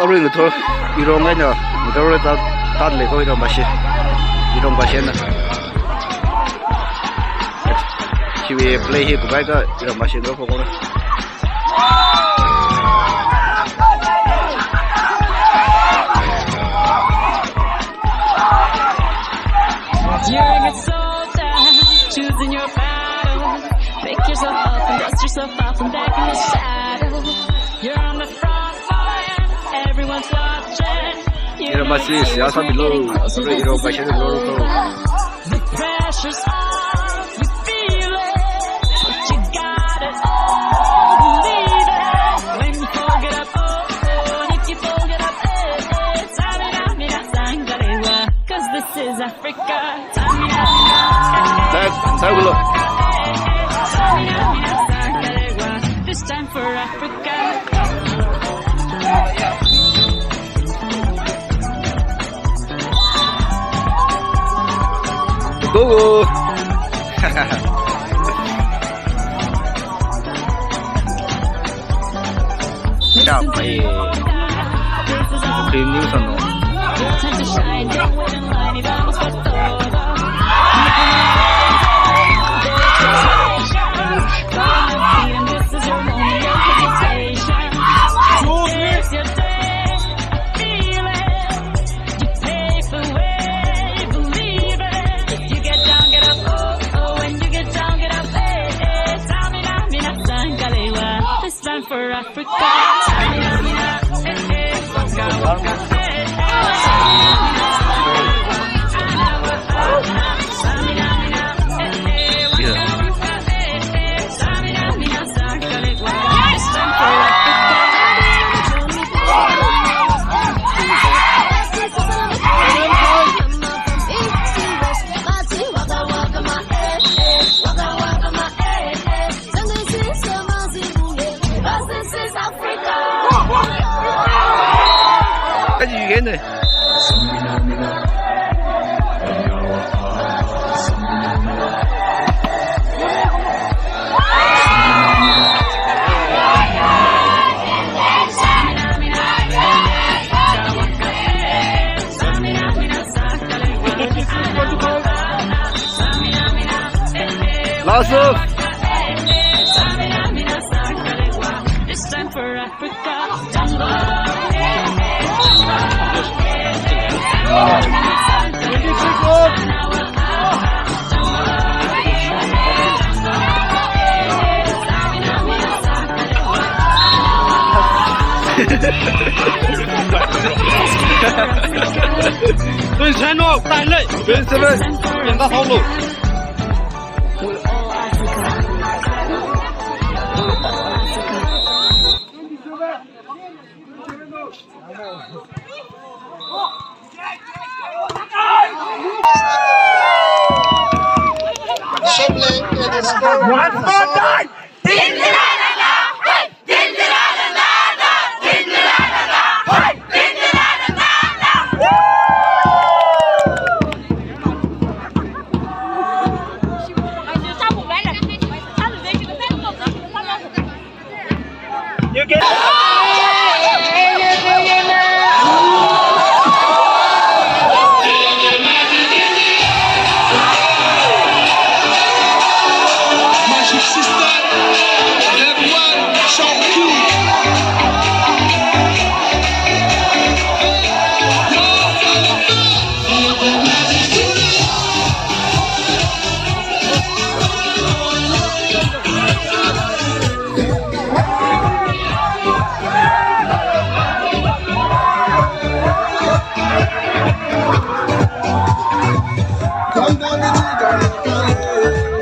ring to irong anya motor ta le ko irong bashi irong bashi na chiwe play hi ko ga irong bashi do ko ko You're a good soldier, choosing your battle. Pick yourself up and dust yourself off and back in the saddle. You're on the front line, everyone's watching. You're my sis, ya sabi lo, iro bashi lo ko. The pressure's on, you feel it, but you got it all, believe it. When you fold it up, oh, and if you fold it up, Samina, Sangalewa, 'cause this is Africa. This time for Africa. Go. Ya, mai. Cream news ano. Time to shine, don't wait in line, y vamos por todo. This is your moment, no hesitation. It's your day, feel it. You pave the way, believe it. If you get down, get up, oh, when you get down, get up, hey. Samina, Sangalewa, this time for Africa. Samina, waka, waka, hey. Cái gì ghê này? Langsung. This time for Africa. Tôi sẽ nói tại lệ bên sẽ bên biển ta phong lục. One more time. You get Come down the